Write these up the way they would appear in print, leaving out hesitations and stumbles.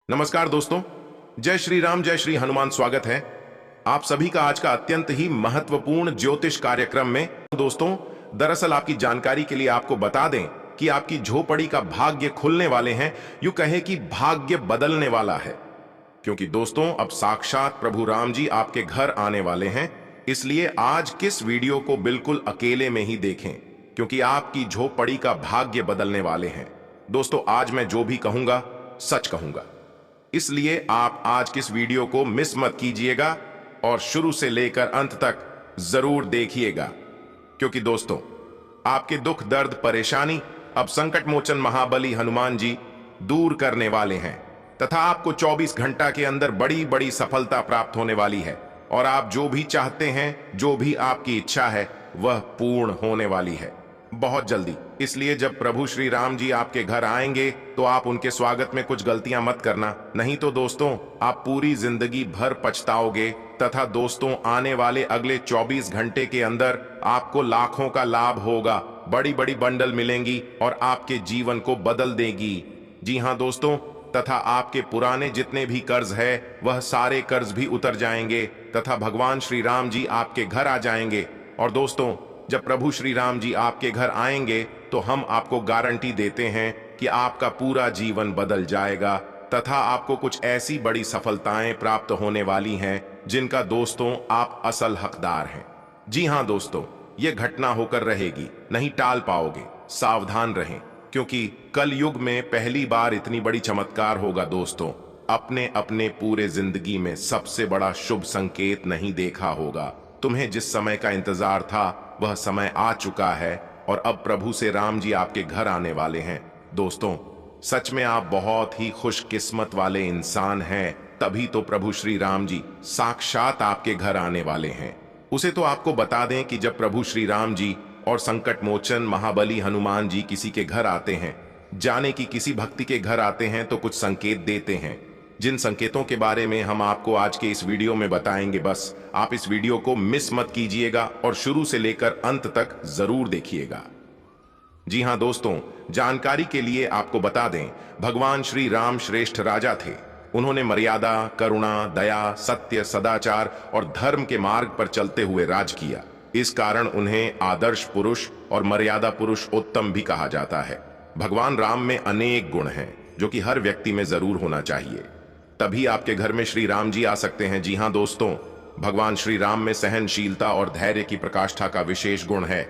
नमस्कार दोस्तों। जय श्री राम, जय श्री हनुमान। स्वागत है आप सभी का आज का अत्यंत ही महत्वपूर्ण ज्योतिष कार्यक्रम में। दोस्तों, दरअसल आपकी जानकारी के लिए आपको बता दें कि आपकी झोपड़ी का भाग्य खुलने वाले हैं। यूं कहे कि भाग्य बदलने वाला है, क्योंकि दोस्तों अब साक्षात प्रभु राम जी आपके घर आने वाले हैं। इसलिए आज किस वीडियो को बिल्कुल अकेले में ही देखें, क्योंकि आपकी झोपड़ी का भाग्य बदलने वाले हैं। दोस्तों, आज मैं जो भी कहूंगा सच कहूंगा, इसलिए आप आज किस वीडियो को मिस मत कीजिएगा और शुरू से लेकर अंत तक जरूर देखिएगा, क्योंकि दोस्तों आपके दुख दर्द परेशानी अब संकट मोचन महाबली हनुमान जी दूर करने वाले हैं तथा आपको 24 घंटा के अंदर बड़ी बड़ी सफलता प्राप्त होने वाली है और आप जो भी चाहते हैं, जो भी आपकी इच्छा है, वह पूर्ण होने वाली है बहुत जल्दी। इसलिए जब प्रभु श्री राम जी आपके घर आएंगे तो आप उनके स्वागत में कुछ गलतियां मत करना, नहीं तो दोस्तों आप पूरी जिंदगी भर पछताओगे। तथा दोस्तों आने वाले अगले 24 घंटे के अंदर आपको लाखों का लाभ होगा, बड़ी बड़ी बंडल मिलेंगी और आपके जीवन को बदल देगी। जी हां दोस्तों, तथा आपके पुराने जितने भी कर्ज है वह सारे कर्ज भी उतर जाएंगे तथा भगवान श्री राम जी आपके घर आ जाएंगे। और दोस्तों जब प्रभु श्री राम जी आपके घर आएंगे तो हम आपको गारंटी देते हैं कि आपका पूरा जीवन बदल जाएगा तथा आपको कुछ ऐसी बड़ी सफलताएं प्राप्त होने वाली हैं जिनका दोस्तों आप असल हकदार हैं। जी हां दोस्तों, यह घटना होकर रहेगी, नहीं टाल पाओगे। सावधान रहें, क्योंकि कल युग में पहली बार इतनी बड़ी चमत्कार होगा। दोस्तों अपने अपने पूरे जिंदगी में सबसे बड़ा शुभ संकेत नहीं देखा होगा। तुम्हें जिस समय का इंतजार था वह समय आ चुका है और अब प्रभु से राम जी आपके घर आने वाले हैं। दोस्तों सच में आप बहुत ही खुशकिस्मत वाले इंसान हैं, तभी तो प्रभु श्री राम जी साक्षात आपके घर आने वाले हैं। उसे तो आपको बता दें कि जब प्रभु श्री राम जी और संकट मोचन महाबली हनुमान जी किसी के घर आते हैं, जाने की किसी भक्ति के घर आते हैं, तो कुछ संकेत देते हैं, जिन संकेतों के बारे में हम आपको आज के इस वीडियो में बताएंगे। बस आप इस वीडियो को मिस मत कीजिएगा और शुरू से लेकर अंत तक जरूर देखिएगा। जी हां दोस्तों, जानकारी के लिए आपको बता दें, भगवान श्री राम श्रेष्ठ राजा थे। उन्होंने मर्यादा, करुणा, दया, सत्य, सदाचार और धर्म के मार्ग पर चलते हुए राज किया। इस कारण उन्हें आदर्श पुरुष और मर्यादा पुरुष उत्तम भी कहा जाता है। भगवान राम में अनेक गुण हैं जो कि हर व्यक्ति में जरूर होना चाहिए, तभी आपके घर में श्री राम जी आ सकते हैं। जी हां दोस्तों, भगवान श्री राम में सहनशीलता और धैर्य की प्रकाष्ठा का विशेष गुण है।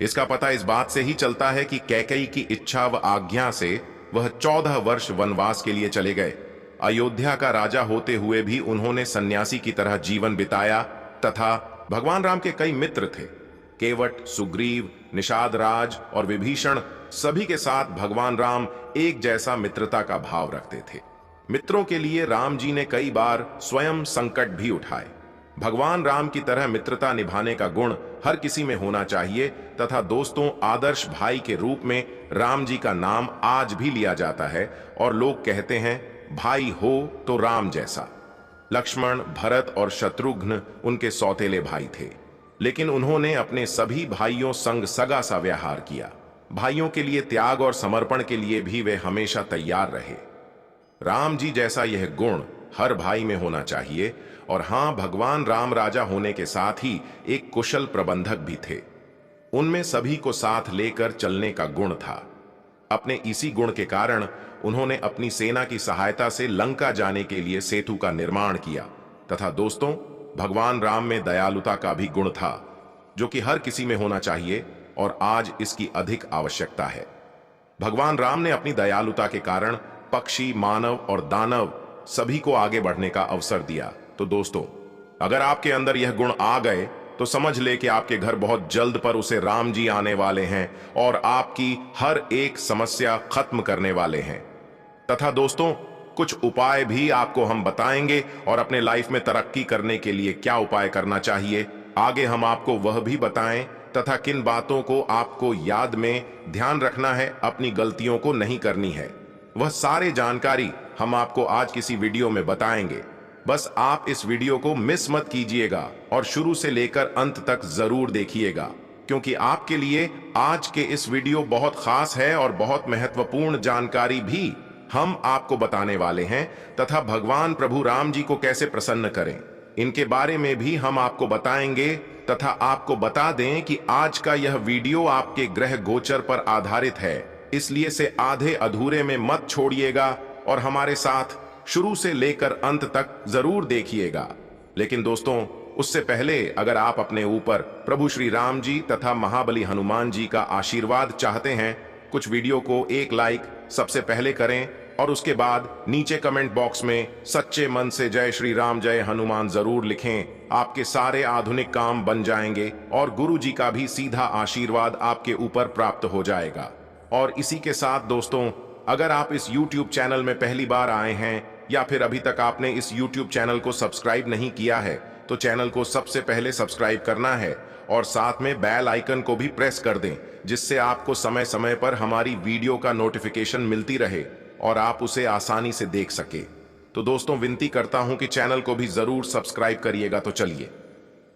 इसका पता इस बात से ही चलता है कि कैकेयी की इच्छा व आज्ञा से वह 14 वर्ष वनवास के लिए चले गए। अयोध्या का राजा होते हुए भी उन्होंने सन्यासी की तरह जीवन बिताया तथा भगवान राम के कई मित्र थे। केवट, सुग्रीव, निषाद राज और विभीषण सभी के साथ भगवान राम एक जैसा मित्रता का भाव रखते थे। मित्रों के लिए राम जी ने कई बार स्वयं संकट भी उठाए। भगवान राम की तरह मित्रता निभाने का गुण हर किसी में होना चाहिए तथा दोस्तों आदर्श भाई के रूप में राम जी का नाम आज भी लिया जाता है और लोग कहते हैं भाई हो तो राम जैसा। लक्ष्मण, भरत और शत्रुघ्न उनके सौतेले भाई थे, लेकिन उन्होंने अपने सभी भाइयों संग सगा सा व्यवहार किया। भाइयों के लिए त्याग और समर्पण के लिए भी वे हमेशा तैयार रहे। राम जी जैसा यह गुण हर भाई में होना चाहिए। और हां, भगवान राम राजा होने के साथ ही एक कुशल प्रबंधक भी थे। उनमें सभी को साथ लेकर चलने का गुण था। अपने इसी गुण के कारण उन्होंने अपनी सेना की सहायता से लंका जाने के लिए सेतु का निर्माण किया। तथा दोस्तों भगवान राम में दयालुता का भी गुण था, जो कि हर किसी में होना चाहिए और आज इसकी अधिक आवश्यकता है। भगवान राम ने अपनी दयालुता के कारण पक्षी, मानव और दानव सभी को आगे बढ़ने का अवसर दिया। तो दोस्तों अगर आपके अंदर यह गुण आ गए तो समझ ले कि आपके घर बहुत जल्द पर उसे राम जी आने वाले हैं और आपकी हर एक समस्या खत्म करने वाले हैं। तथा दोस्तों कुछ उपाय भी आपको हम बताएंगे और अपने लाइफ में तरक्की करने के लिए क्या उपाय करना चाहिए आगे हम आपको वह भी बताएं तथा किन बातों को आपको याद में ध्यान रखना है, अपनी गलतियों को नहीं करनी है, वह सारे जानकारी हम आपको आज किसी वीडियो में बताएंगे। बस आप इस वीडियो को मिस मत कीजिएगा और शुरू से लेकर अंत तक जरूर देखिएगा, क्योंकि आपके लिए आज के इस वीडियो बहुत खास है और बहुत महत्वपूर्ण जानकारी भी हम आपको बताने वाले हैं तथा भगवान प्रभु राम जी को कैसे प्रसन्न करें, इनके बारे में भी हम आपको बताएंगे। तथा आपको बता दें कि आज का यह वीडियो आपके ग्रह गोचर पर आधारित है, इसलिए से आधे अधूरे में मत छोड़िएगा और हमारे साथ शुरू से लेकर अंत तक जरूर देखिएगा। लेकिन दोस्तों, उससे पहले अगर आप अपने ऊपर प्रभु श्री राम जी तथा महाबली हनुमान जी का आशीर्वाद चाहते हैं, कुछ वीडियो को एक लाइक सबसे पहले करें और उसके बाद नीचे कमेंट बॉक्स में सच्चे मन से जय श्री राम जय हनुमान जरूर लिखें। आपके सारे आधुनिक काम बन जाएंगे और गुरु जी का भी सीधा आशीर्वाद आपके ऊपर प्राप्त हो जाएगा। और इसी के साथ दोस्तों, अगर आप इस YouTube चैनल में पहली बार आए हैं या फिर अभी तक आपने इस YouTube चैनल को सब्सक्राइब नहीं किया है, तो चैनल को सबसे पहले सब्सक्राइब करना है और साथ में बेल आइकन को भी प्रेस कर दें, जिससे आपको समय समय पर हमारी वीडियो का नोटिफिकेशन मिलती रहे और आप उसे आसानी से देख सके। तो दोस्तों, विनती करता हूं कि चैनल को भी जरूर सब्सक्राइब करिएगा। तो चलिए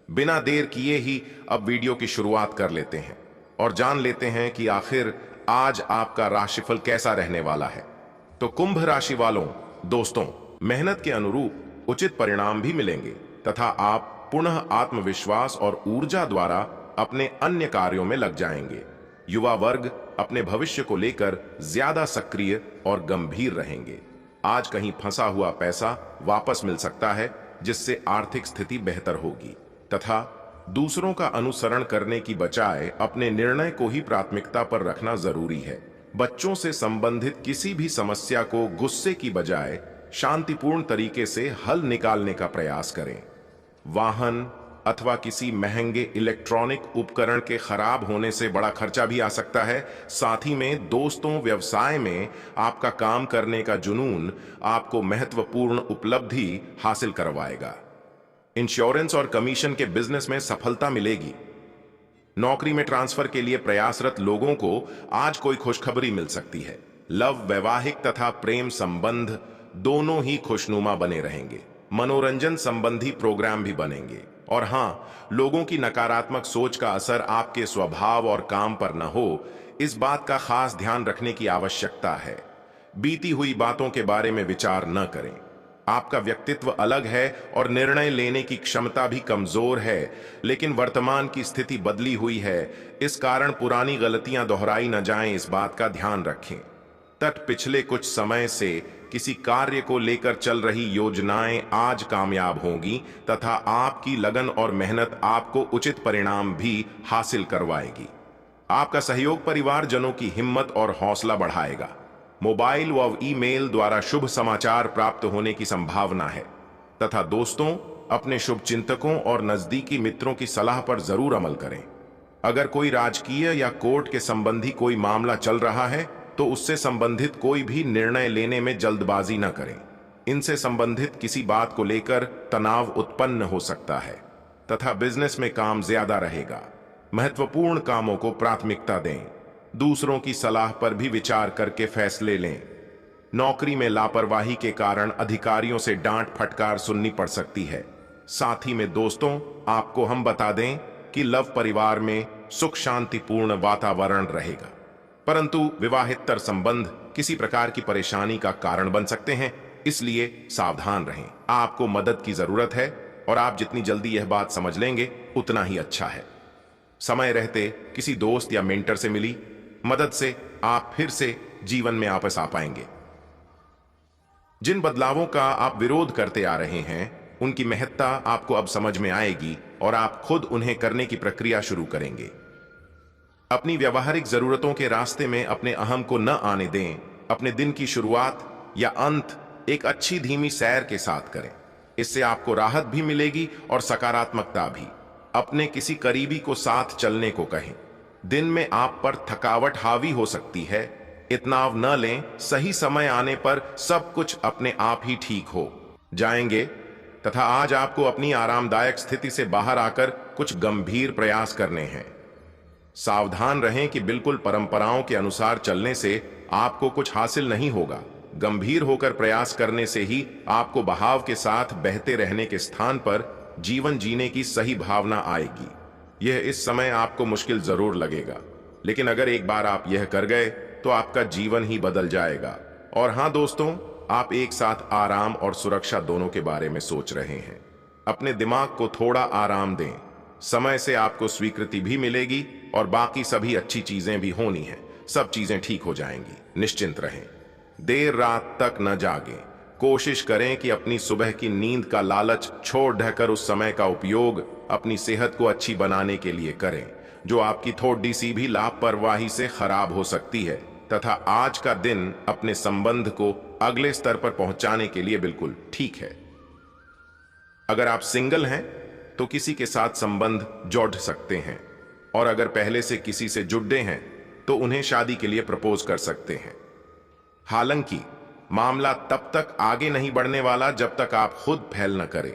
बिना देर किए ही अब वीडियो की शुरुआत कर लेते हैं और जान लेते हैं कि आखिर आज आपका राशिफल कैसा रहने वाला है। तो कुंभ राशि वालों, दोस्तों, मेहनत के अनुरूप उचित परिणाम भी मिलेंगे तथा आप पुनः आत्मविश्वास और ऊर्जा द्वारा अपने अन्य कार्यों में लग जाएंगे। युवा वर्ग अपने भविष्य को लेकर ज्यादा सक्रिय और गंभीर रहेंगे। आज कहीं फंसा हुआ पैसा वापस मिल सकता है, जिससे आर्थिक स्थिति बेहतर होगी तथा दूसरों का अनुसरण करने की बजाय अपने निर्णय को ही प्राथमिकता पर रखना जरूरी है। बच्चों से संबंधित किसी भी समस्या को गुस्से की बजाय शांतिपूर्ण तरीके से हल निकालने का प्रयास करें। वाहन अथवा किसी महंगे इलेक्ट्रॉनिक उपकरण के खराब होने से बड़ा खर्चा भी आ सकता है। साथ ही में दोस्तों, व्यवसाय में आपका काम करने का जुनून आपको महत्वपूर्ण उपलब्धि हासिल करवाएगा। इंश्योरेंस और कमीशन के बिजनेस में सफलता मिलेगी। नौकरी में ट्रांसफर के लिए प्रयासरत लोगों को आज कोई खुशखबरी मिल सकती है। लव, वैवाहिक तथा प्रेम संबंध दोनों ही खुशनुमा बने रहेंगे। मनोरंजन संबंधी प्रोग्राम भी बनेंगे। और हाँ, लोगों की नकारात्मक सोच का असर आपके स्वभाव और काम पर न हो, इस बात का खास ध्यान रखने की आवश्यकता है। बीती हुई बातों के बारे में विचार न करें। आपका व्यक्तित्व अलग है और निर्णय लेने की क्षमता भी कमजोर है, लेकिन वर्तमान की स्थिति बदली हुई है। इस कारण पुरानी गलतियां दोहराई न जाएं, इस बात का ध्यान रखें। तट पिछले कुछ समय से किसी कार्य को लेकर चल रही योजनाएं आज कामयाब होंगी तथा आपकी लगन और मेहनत आपको उचित परिणाम भी हासिल करवाएगी। आपका सहयोग परिवारजनों की हिम्मत और हौसला बढ़ाएगा। मोबाइल व ईमेल द्वारा शुभ समाचार प्राप्त होने की संभावना है तथा दोस्तों, अपने शुभ चिंतकों और नजदीकी मित्रों की सलाह पर जरूर अमल करें। अगर कोई राजकीय या कोर्ट के संबंधी कोई मामला चल रहा है, तो उससे संबंधित कोई भी निर्णय लेने में जल्दबाजी न करें। इनसे संबंधित किसी बात को लेकर तनाव उत्पन्न हो सकता है तथा बिजनेस में काम ज्यादा रहेगा। महत्वपूर्ण कामों को प्राथमिकता दें। दूसरों की सलाह पर भी विचार करके फैसले लें। नौकरी में लापरवाही के कारण अधिकारियों से डांट फटकार सुननी पड़ सकती है। साथ ही में दोस्तों, आपको हम बता दें कि लव परिवार में सुख शांतिपूर्ण वातावरण रहेगा, परंतु विवाहितर संबंध किसी प्रकार की परेशानी का कारण बन सकते हैं, इसलिए सावधान रहें। आपको मदद की जरूरत है और आप जितनी जल्दी यह बात समझ लेंगे उतना ही अच्छा है। समय रहते किसी दोस्त या मेंटर से मिली मदद से आप फिर से जीवन में वापस आ पाएंगे। जिन बदलावों का आप विरोध करते आ रहे हैं, उनकी महत्ता आपको अब समझ में आएगी और आप खुद उन्हें करने की प्रक्रिया शुरू करेंगे। अपनी व्यावहारिक जरूरतों के रास्ते में अपने अहम को न आने दें। अपने दिन की शुरुआत या अंत एक अच्छी धीमी सैर के साथ करें। इससे आपको राहत भी मिलेगी और सकारात्मकता भी। अपने किसी करीबी को साथ चलने को कहें। दिन में आप पर थकावट हावी हो सकती है, इतनाव न लें। सही समय आने पर सब कुछ अपने आप ही ठीक हो जाएंगे तथा आज आपको अपनी आरामदायक स्थिति से बाहर आकर कुछ गंभीर प्रयास करने हैं। सावधान रहें कि बिल्कुल परंपराओं के अनुसार चलने से आपको कुछ हासिल नहीं होगा। गंभीर होकर प्रयास करने से ही आपको बहाव के साथ बहते रहने के स्थान पर जीवन जीने की सही भावना आएगी। यह इस समय आपको मुश्किल जरूर लगेगा, लेकिन अगर एक बार आप यह कर गए तो आपका जीवन ही बदल जाएगा। और हाँ दोस्तों, आप एक साथ आराम और सुरक्षा दोनों के बारे में सोच रहे हैं। अपने दिमाग को थोड़ा आराम दें। समय से आपको स्वीकृति भी मिलेगी और बाकी सभी अच्छी चीजें भी होनी हैं। सब चीजें ठीक हो जाएंगी, निश्चिंत रहें। देर रात तक न जागें। कोशिश करें कि अपनी सुबह की नींद का लालच छोड़ ढकर उस समय का उपयोग अपनी सेहत को अच्छी बनाने के लिए करें, जो आपकी थोड़ी सी भी लापरवाही से खराब हो सकती है। तथा आज का दिन अपने संबंध को अगले स्तर पर पहुंचाने के लिए बिल्कुल ठीक है। अगर आप सिंगल हैं तो किसी के साथ संबंध जोड़ सकते हैं, और अगर पहले से किसी से जुड़े हैं तो उन्हें शादी के लिए प्रपोज कर सकते हैं। हालांकि मामला तब तक आगे नहीं बढ़ने वाला जब तक आप खुद पहल न करें।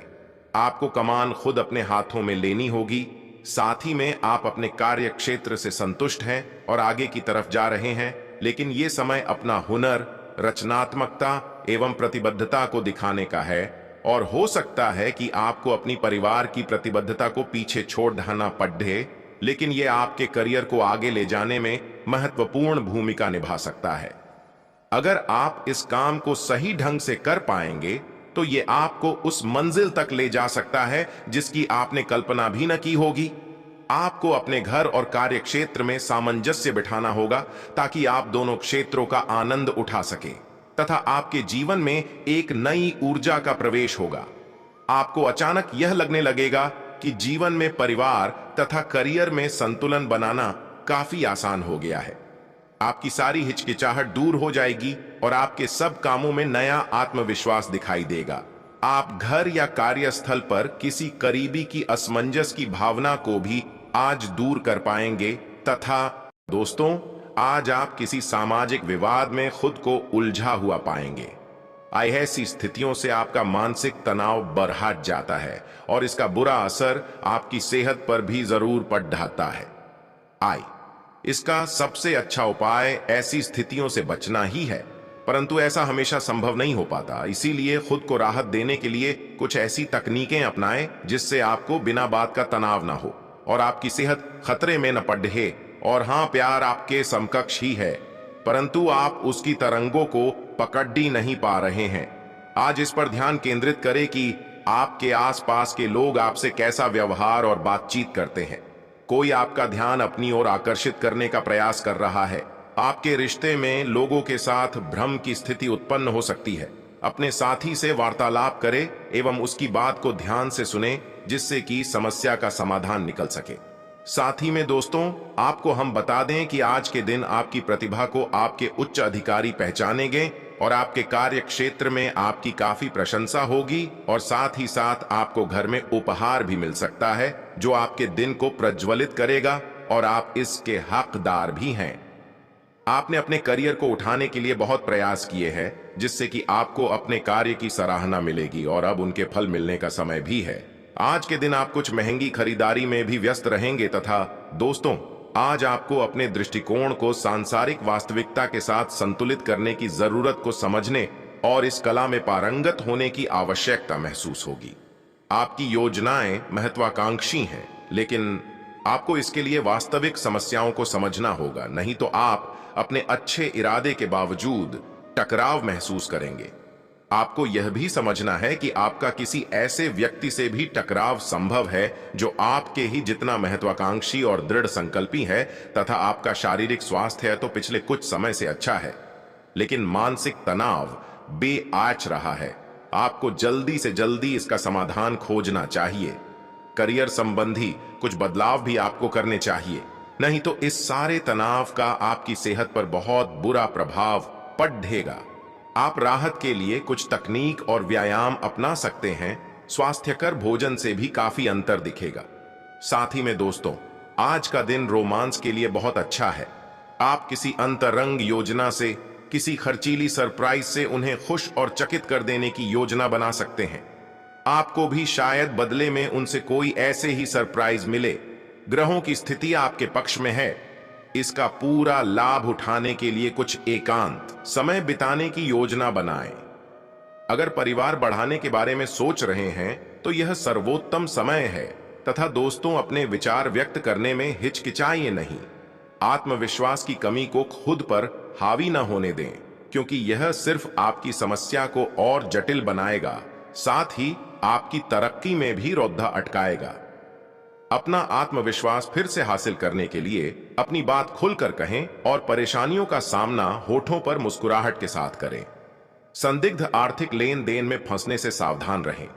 आपको कमान खुद अपने हाथों में लेनी होगी। साथ ही में आप अपने कार्य क्षेत्र से संतुष्ट हैं और आगे की तरफ जा रहे हैं, लेकिन ये समय अपना हुनर, रचनात्मकता एवं प्रतिबद्धता को दिखाने का है। और हो सकता है कि आपको अपनी परिवार की प्रतिबद्धता को पीछे छोड़ देना पड़े, लेकिन यह आपके करियर को आगे ले जाने में महत्वपूर्ण भूमिका निभा सकता है। अगर आप इस काम को सही ढंग से कर पाएंगे तो यह आपको उस मंजिल तक ले जा सकता है जिसकी आपने कल्पना भी न की होगी। आपको अपने घर और कार्य क्षेत्र में सामंजस्य बिठाना होगा ताकि आप दोनों क्षेत्रों का आनंद उठा सके तथा आपके जीवन में एक नई ऊर्जा का प्रवेश होगा। आपको अचानक यह लगने लगेगा कि जीवन में परिवार तथा करियर में संतुलन बनाना काफी आसान हो गया है। आपकी सारी हिचकिचाहट दूर हो जाएगी और आपके सब कामों में नया आत्मविश्वास दिखाई देगा। आप घर या कार्यस्थल पर किसी करीबी की असमंजस की भावना को भी आज दूर कर पाएंगे। तथा दोस्तों, आज आप किसी सामाजिक विवाद में खुद को उलझा हुआ पाएंगे। ऐसी स्थितियों से आपका मानसिक तनाव बढ़ जाता है और इसका बुरा असर आपकी सेहत पर भी जरूर पड़ जाता है। इसका सबसे अच्छा उपाय ऐसी स्थितियों से बचना ही है, परंतु ऐसा हमेशा संभव नहीं हो पाता। इसीलिए खुद को राहत देने के लिए कुछ ऐसी तकनीकें अपनाएं जिससे आपको बिना बात का तनाव ना हो और आपकी सेहत खतरे में न पड़े। और हाँ, प्यार आपके समकक्ष ही है, परंतु आप उसकी तरंगों को पकड़ ही नहीं पा रहे हैं। आज इस पर ध्यान केंद्रित करें कि आपके आसपास के लोग आपसे कैसा व्यवहार और बातचीत करते हैं। कोई आपका ध्यान अपनी ओर आकर्षित करने का प्रयास कर रहा है। आपके रिश्ते में लोगों के साथ भ्रम की स्थिति उत्पन्न हो सकती है। अपने साथी से वार्तालाप करें एवं उसकी बात को ध्यान से सुने, जिससे कि समस्या का समाधान निकल सके। साथ ही में दोस्तों, आपको हम बता दें कि आज के दिन आपकी प्रतिभा को आपके उच्च अधिकारी पहचानेंगे और आपके कार्य क्षेत्र में आपकी काफी प्रशंसा होगी। और साथ ही साथ आपको घर में उपहार भी मिल सकता है जो आपके दिन को प्रज्वलित करेगा और आप इसके हकदार भी हैं। आपने अपने करियर को उठाने के लिए बहुत प्रयास किए हैं, जिससे कि आपको अपने कार्य की सराहना मिलेगी और अब उनके फल मिलने का समय भी है। आज के दिन आप कुछ महंगी खरीदारी में भी व्यस्त रहेंगे। तथा दोस्तों, आज आपको अपने दृष्टिकोण को सांसारिक वास्तविकता के साथ संतुलित करने की जरूरत को समझने और इस कला में पारंगत होने की आवश्यकता महसूस होगी। आपकी योजनाएं महत्वाकांक्षी हैं, लेकिन आपको इसके लिए वास्तविक समस्याओं को समझना होगा, नहीं तो आप अपने अच्छे इरादे के बावजूद टकराव महसूस करेंगे। आपको यह भी समझना है कि आपका किसी ऐसे व्यक्ति से भी टकराव संभव है जो आपके ही जितना महत्वाकांक्षी और दृढ़ संकल्पी है। तथा आपका शारीरिक स्वास्थ्य है तो पिछले कुछ समय से अच्छा है, लेकिन मानसिक तनाव बेआच रहा है। आपको जल्दी से जल्दी इसका समाधान खोजना चाहिए। करियर संबंधी कुछ बदलाव भी आपको करने चाहिए, नहीं तो इस सारे तनाव का आपकी सेहत पर बहुत बुरा प्रभाव पड़ेगा। आप राहत के लिए कुछ तकनीक और व्यायाम अपना सकते हैं। स्वास्थ्यकर भोजन से भी काफी अंतर दिखेगा। साथ ही में दोस्तों, आज का दिन रोमांस के लिए बहुत अच्छा है। आप किसी अंतरंग योजना से, किसी खर्चीली सरप्राइज से उन्हें खुश और चकित कर देने की योजना बना सकते हैं। आपको भी शायद बदले में उनसे कोई ऐसे ही सरप्राइज मिले। ग्रहों की स्थिति आपके पक्ष में है। इसका पूरा लाभ उठाने के लिए कुछ एकांत समय बिताने की योजना बनाएं। अगर परिवार बढ़ाने के बारे में सोच रहे हैं तो यह सर्वोत्तम समय है। तथा दोस्तों, अपने विचार व्यक्त करने में हिचकिचाइए नहीं। आत्मविश्वास की कमी को खुद पर हावी न होने दें। क्योंकि यह सिर्फ आपकी समस्या को और जटिल बनाएगा, साथ ही आपकी तरक्की में भी रौंदा अटकाएगा। अपना आत्मविश्वास फिर से हासिल करने के लिए अपनी बात खुलकर कहें और परेशानियों का सामना होठों पर मुस्कुराहट के साथ करें। संदिग्ध आर्थिक लेन देन में फंसने से सावधान रहें।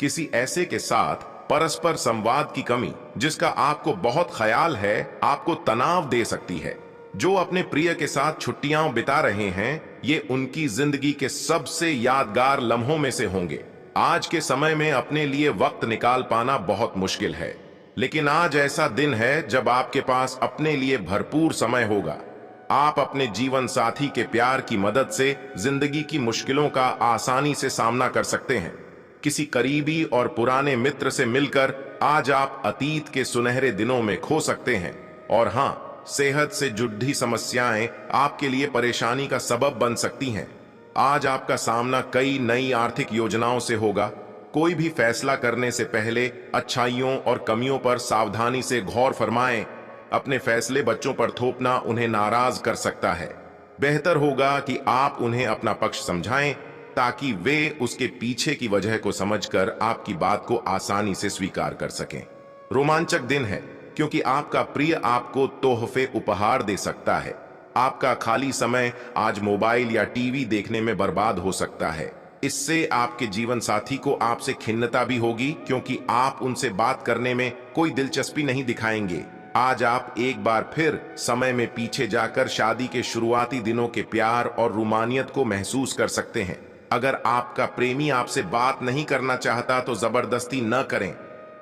किसी ऐसे के साथ परस्पर संवाद की कमी जिसका आपको बहुत ख्याल है, आपको तनाव दे सकती है। जो अपने प्रिय के साथ छुट्टियां बिता रहे हैं, ये उनकी जिंदगी के सबसे यादगार लम्हों में से होंगे। आज के समय में अपने लिए वक्त निकाल पाना बहुत मुश्किल है, लेकिन आज ऐसा दिन है जब आपके पास अपने लिए भरपूर समय होगा। आप अपने जीवन साथी के प्यार की मदद से जिंदगी की मुश्किलों का आसानी से सामना कर सकते हैं। किसी करीबी और पुराने मित्र से मिलकर आज आप अतीत के सुनहरे दिनों में खो सकते हैं। और हाँ, सेहत से जुड़ी समस्याएं आपके लिए परेशानी का सबब बन सकती हैं। आज आपका सामना कई नई आर्थिक योजनाओं से होगा। कोई भी फैसला करने से पहले अच्छाइयों और कमियों पर सावधानी से गौर फरमाएं। अपने फैसले बच्चों पर थोपना उन्हें नाराज कर सकता है। बेहतर होगा कि आप उन्हें अपना पक्ष समझाएं ताकि वे उसके पीछे की वजह को समझकर आपकी बात को आसानी से स्वीकार कर सकें। रोमांचक दिन है क्योंकि आपका प्रिय आपको तोहफे उपहार दे सकता है। आपका खाली समय आज मोबाइल या टीवी देखने में बर्बाद हो सकता है। इससे आपके जीवन साथी को आपसे खिन्नता भी होगी क्योंकि आप उनसे बात करने में कोई दिलचस्पी नहीं दिखाएंगे। आज आप एक बार फिर समय में पीछे जाकर शादी के शुरुआती दिनों के प्यार और रूमानियत को महसूस कर सकते हैं। अगर आपका प्रेमी आपसे बात नहीं करना चाहता तो जबरदस्ती न करें,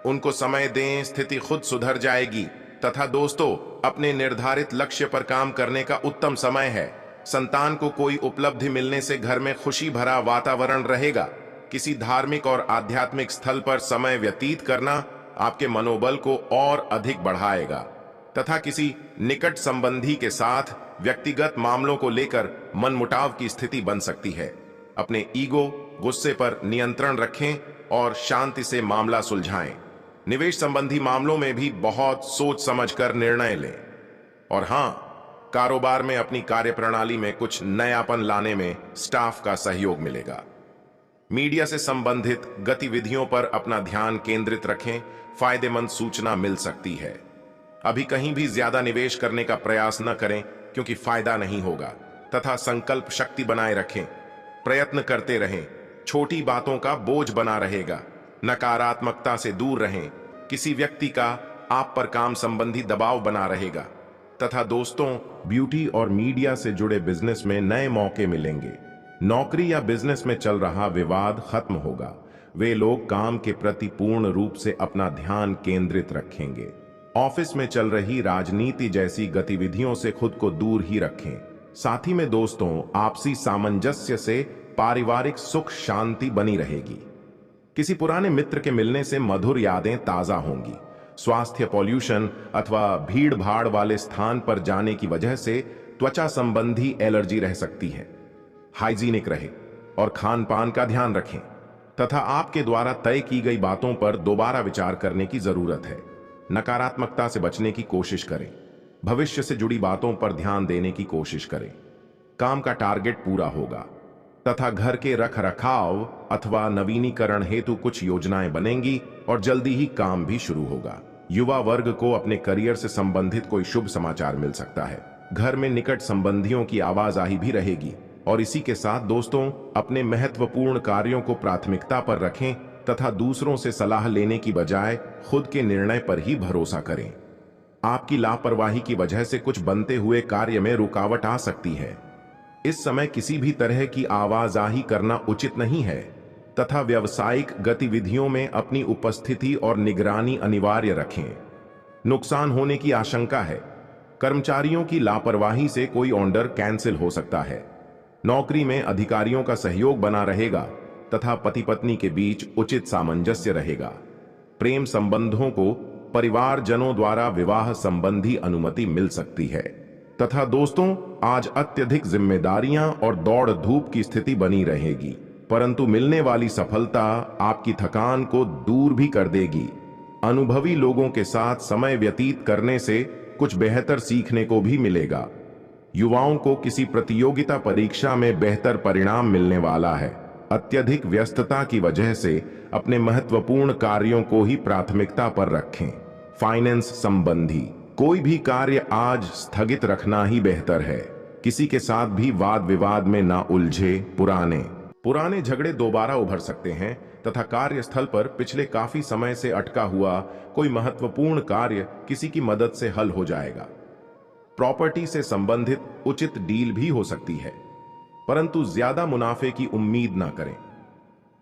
उनको समय दें, स्थिति खुद सुधर जाएगी। तथा दोस्तों, अपने निर्धारित लक्ष्य पर काम करने का उत्तम समय है। संतान को कोई उपलब्धि मिलने से घर में खुशी भरा वातावरण रहेगा। किसी धार्मिक और आध्यात्मिक स्थल पर समय व्यतीत करना आपके मनोबल को और अधिक बढ़ाएगा। तथा किसी निकट संबंधी के साथ व्यक्तिगत मामलों को लेकर मनमुटाव की स्थिति बन सकती है। अपने ईगो, गुस्से पर नियंत्रण रखें और शांति से मामला सुलझाएं। निवेश संबंधी मामलों में भी बहुत सोच समझकर निर्णय लें। और हाँ, कारोबार में अपनी कार्यप्रणाली में कुछ नयापन लाने में स्टाफ का सहयोग मिलेगा। मीडिया से संबंधित गतिविधियों पर अपना ध्यान केंद्रित रखें, फायदेमंद सूचना मिल सकती है। अभी कहीं भी ज्यादा निवेश करने का प्रयास न करें क्योंकि फायदा नहीं होगा। तथा संकल्प शक्ति बनाए रखें, प्रयत्न करते रहें, छोटी बातों का बोझ बना रहेगा। नकारात्मकता से दूर रहें, किसी व्यक्ति का आप पर काम संबंधी दबाव बना रहेगा। तथा दोस्तों, ब्यूटी और मीडिया से जुड़े बिजनेस में नए मौके मिलेंगे। नौकरी या बिजनेस में चल रहा विवाद खत्म होगा। वे लोग काम के प्रति पूर्ण रूप से अपना ध्यान केंद्रित रखेंगे। ऑफिस में चल रही राजनीति जैसी गतिविधियों से खुद को दूर ही रखें। साथ ही में दोस्तों, आपसी सामंजस्य से पारिवारिक सुख शांति बनी रहेगी। किसी पुराने मित्र के मिलने से मधुर यादें ताजा होंगी। स्वास्थ्य, पॉल्यूशन अथवा भीड़ भाड़ वाले स्थान पर जाने की वजह से त्वचा संबंधी एलर्जी रह सकती है। हाइजीनिक रहे और खान पान का ध्यान रखें तथा आपके द्वारा तय की गई बातों पर दोबारा विचार करने की जरूरत है। नकारात्मकता से बचने की कोशिश करें। भविष्य से जुड़ी बातों पर ध्यान देने की कोशिश करें। काम का टारगेट पूरा होगा तथा घर के रख रखाव अथवा नवीनीकरण हेतु कुछ योजनाएं बनेंगी और जल्दी ही काम भी शुरू होगा। युवा वर्ग को अपने करियर से संबंधित कोई शुभ समाचार मिल सकता है। घर में निकट संबंधियों की आवाजाही भी रहेगी। और इसी के साथ दोस्तों, अपने महत्वपूर्ण कार्यों को प्राथमिकता पर रखें तथा दूसरों से सलाह लेने की बजाय खुद के निर्णय पर ही भरोसा करें। आपकी लापरवाही की वजह से कुछ बनते हुए कार्य में रुकावट आ सकती है। इस समय किसी भी तरह की आवाजाही करना उचित नहीं है तथा व्यावसायिक गतिविधियों में अपनी उपस्थिति और निगरानी अनिवार्य रखें। नुकसान होने की आशंका है। कर्मचारियों की लापरवाही से कोई ऑर्डर कैंसिल हो सकता है। नौकरी में अधिकारियों का सहयोग बना रहेगा तथा पति पत्नी के बीच उचित सामंजस्य रहेगा। प्रेम संबंधों को परिवारजनों द्वारा विवाह संबंधी अनुमति मिल सकती है। तथा दोस्तों, आज अत्यधिक जिम्मेदारियां और दौड़ धूप की स्थिति बनी रहेगी, परंतु मिलने वाली सफलता आपकी थकान को दूर भी कर देगी। अनुभवी लोगों के साथ समय व्यतीत करने से कुछ बेहतर सीखने को भी मिलेगा। युवाओं को किसी प्रतियोगिता परीक्षा में बेहतर परिणाम मिलने वाला है। अत्यधिक व्यस्तता की वजह से अपने महत्वपूर्ण कार्यों को ही प्राथमिकता पर रखें। फाइनेंस संबंधी कोई भी कार्य आज स्थगित रखना ही बेहतर है। किसी के साथ भी वाद विवाद में ना उलझे। पुराने झगड़े दोबारा उभर सकते हैं तथा कार्यस्थल पर पिछले काफी समय से अटका हुआ कोई महत्वपूर्ण कार्य किसी की मदद से हल हो जाएगा। प्रॉपर्टी से संबंधित उचित डील भी हो सकती है, परंतु ज्यादा मुनाफे की उम्मीद ना करें।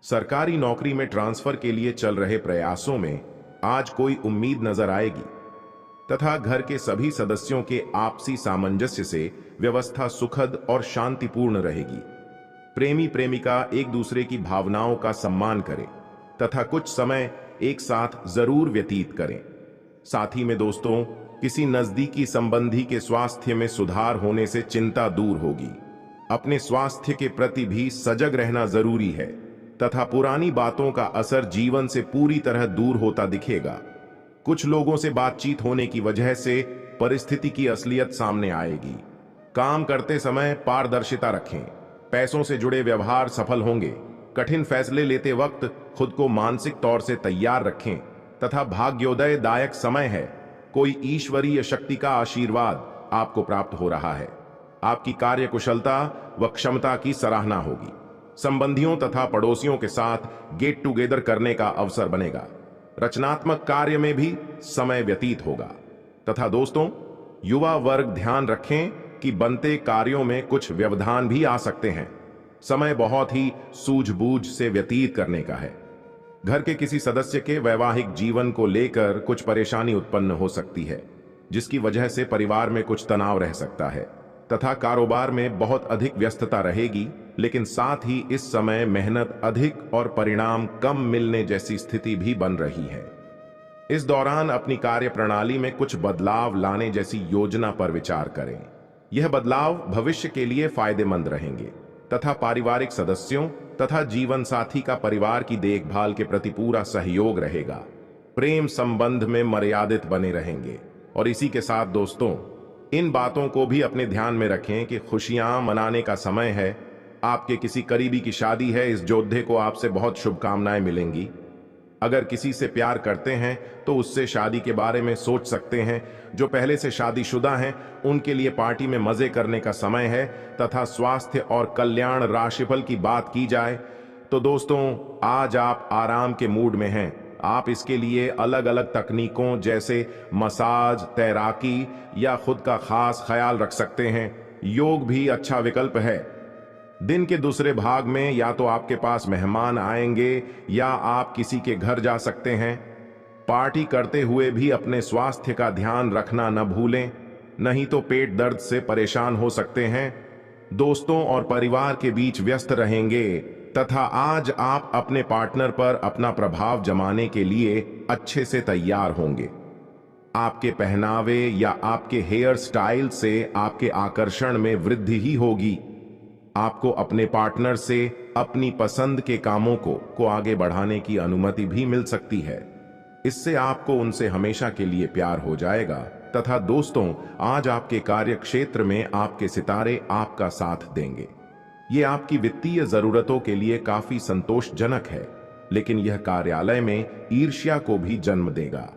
सरकारी नौकरी में ट्रांसफर के लिए चल रहे प्रयासों में आज कोई उम्मीद नजर आएगी तथा घर के सभी सदस्यों के आपसी सामंजस्य से व्यवस्था सुखद और शांतिपूर्ण रहेगी। प्रेमी प्रेमिका एक दूसरे की भावनाओं का सम्मान करें तथा कुछ समय एक साथ जरूर व्यतीत करें। साथ ही में दोस्तों, किसी नजदीकी संबंधी के स्वास्थ्य में सुधार होने से चिंता दूर होगी। अपने स्वास्थ्य के प्रति भी सजग रहना जरूरी है तथा पुरानी बातों का असर जीवन से पूरी तरह दूर होता दिखेगा। कुछ लोगों से बातचीत होने की वजह से परिस्थिति की असलियत सामने आएगी। काम करते समय पारदर्शिता रखें। पैसों से जुड़े व्यवहार सफल होंगे। कठिन फैसले लेते वक्त खुद को मानसिक तौर से तैयार रखें तथा भाग्योदय दायक समय है। कोई ईश्वरीय शक्ति का आशीर्वाद आपको प्राप्त हो रहा है। आपकी कार्यकुशलता व क्षमता की सराहना होगी। संबंधियों तथा पड़ोसियों के साथ गेट टुगेदर करने का अवसर बनेगा। रचनात्मक कार्य में भी समय व्यतीत होगा तथा दोस्तों, युवा वर्ग ध्यान रखें कि बनते कार्यों में कुछ व्यवधान भी आ सकते हैं। समय बहुत ही सूझबूझ से व्यतीत करने का है। घर के किसी सदस्य के वैवाहिक जीवन को लेकर कुछ परेशानी उत्पन्न हो सकती है, जिसकी वजह से परिवार में कुछ तनाव रह सकता है तथा कारोबार में बहुत अधिक व्यस्तता रहेगी। लेकिन साथ ही इस समय मेहनत अधिक और परिणाम कम मिलने जैसी स्थिति भी बन रही है। इस दौरान अपनी कार्य प्रणाली में कुछ बदलाव लाने जैसी योजना पर विचार करें। यह बदलाव भविष्य के लिए फायदेमंद रहेंगे तथा पारिवारिक सदस्यों तथा जीवन साथी का परिवार की देखभाल के प्रति पूरा सहयोग रहेगा। प्रेम संबंध में मर्यादित बने रहेंगे। और इसी के साथ दोस्तों, इन बातों को भी अपने ध्यान में रखें कि खुशियां मनाने का समय है। आपके किसी करीबी की शादी है, इस योद्धे को आपसे बहुत शुभकामनाएं मिलेंगी। अगर किसी से प्यार करते हैं तो उससे शादी के बारे में सोच सकते हैं। जो पहले से शादीशुदा हैं उनके लिए पार्टी में मजे करने का समय है तथा स्वास्थ्य और कल्याण राशिफल की बात की जाए तो दोस्तों, आज आप आराम के मूड में हैं। आप इसके लिए अलग अलग तकनीकों जैसे मसाज, तैराकी या खुद का खास ख्याल रख सकते हैं। योग भी अच्छा विकल्प है। दिन के दूसरे भाग में या तो आपके पास मेहमान आएंगे या आप किसी के घर जा सकते हैं। पार्टी करते हुए भी अपने स्वास्थ्य का ध्यान रखना न भूलें, नहीं तो पेट दर्द से परेशान हो सकते हैं। दोस्तों और परिवार के बीच व्यस्त रहेंगे तथा आज आप अपने पार्टनर पर अपना प्रभाव जमाने के लिए अच्छे से तैयार होंगे। आपके पहनावे या आपके हेयर स्टाइल से आपके आकर्षण में वृद्धि ही होगी। आपको अपने पार्टनर से अपनी पसंद के कामों को आगे बढ़ाने की अनुमति भी मिल सकती है। इससे आपको उनसे हमेशा के लिए प्यार हो जाएगा। तथा दोस्तों, आज आपके कार्य क्षेत्र में आपके सितारे आपका साथ देंगे। ये आपकी वित्तीय जरूरतों के लिए काफी संतोषजनक है, लेकिन यह कार्यालय में ईर्ष्या को भी जन्म देगा।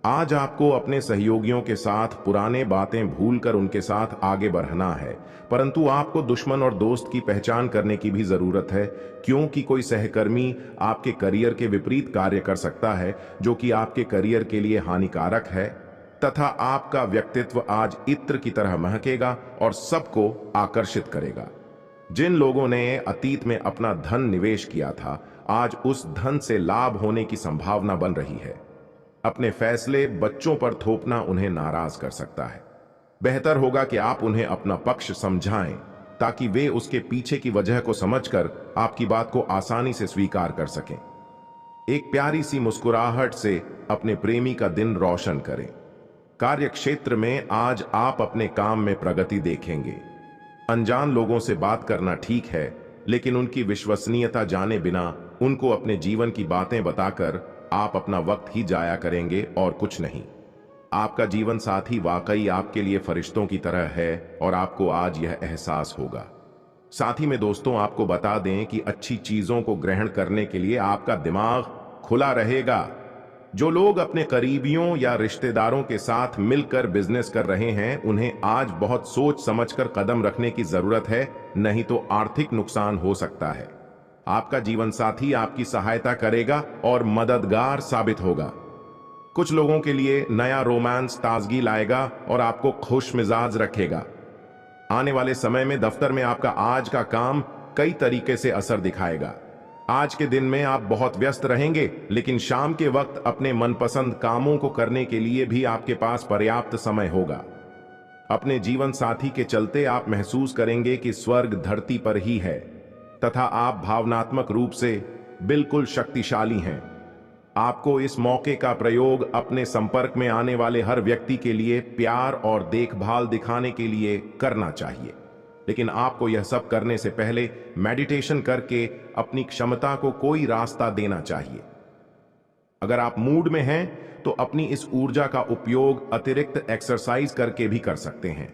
आज आपको अपने सहयोगियों के साथ पुराने बातें भूलकर उनके साथ आगे बढ़ना है, परंतु आपको दुश्मन और दोस्त की पहचान करने की भी जरूरत है, क्योंकि कोई सहकर्मी आपके करियर के विपरीत कार्य कर सकता है, जो कि आपके करियर के लिए हानिकारक है तथा आपका व्यक्तित्व आज इत्र की तरह महकेगा और सबको आकर्षित करेगा। जिन लोगों ने अतीत में अपना धन निवेश किया था, आज उस धन से लाभ होने की संभावना बन रही है। अपने फैसले बच्चों पर थोपना उन्हें नाराज कर सकता है। बेहतर होगा कि आप उन्हें अपना पक्ष समझाएं ताकि वे उसके पीछे की वजह को समझकर आपकी बात को आसानी से स्वीकार कर सकें। एक प्यारी सी मुस्कुराहट से अपने प्रेमी का दिन रोशन करें। कार्य क्षेत्र में आज आप अपने काम में प्रगति देखेंगे। अनजान लोगों से बात करना ठीक है, लेकिन उनकी विश्वसनीयता जाने बिना उनको अपने जीवन की बातें बताकर आप अपना वक्त ही जाया करेंगे और कुछ नहीं। आपका जीवन साथी वाकई आपके लिए फरिश्तों की तरह है और आपको आज यह एहसास होगा। साथ ही में दोस्तों आपको बता दें कि अच्छी चीजों को ग्रहण करने के लिए आपका दिमाग खुला रहेगा। जो लोग अपने करीबियों या रिश्तेदारों के साथ मिलकर बिजनेस कर रहे हैं, उन्हें आज बहुत सोच समझकर कदम रखने की जरूरत है, नहीं तो आर्थिक नुकसान हो सकता है। आपका जीवन साथी आपकी सहायता करेगा और मददगार साबित होगा। कुछ लोगों के लिए नया रोमांस ताजगी लाएगा और आपको खुश मिजाज रखेगा। आने वाले समय में दफ्तर में आपका आज का काम कई तरीके से असर दिखाएगा। आज के दिन में आप बहुत व्यस्त रहेंगे, लेकिन शाम के वक्त अपने मनपसंद कामों को करने के लिए भी आपके पास पर्याप्त समय होगा। अपने जीवन साथी के चलते आप महसूस करेंगे कि स्वर्ग धरती पर ही है तथा आप भावनात्मक रूप से बिल्कुल शक्तिशाली हैं। आपको इस मौके का प्रयोग अपने संपर्क में आने वाले हर व्यक्ति के लिए प्यार और देखभाल दिखाने के लिए करना चाहिए, लेकिन आपको यह सब करने से पहले मेडिटेशन करके अपनी क्षमता को कोई रास्ता देना चाहिए। अगर आप मूड में हैं तो अपनी इस ऊर्जा का उपयोग अतिरिक्त एक्सरसाइज करके भी कर सकते हैं।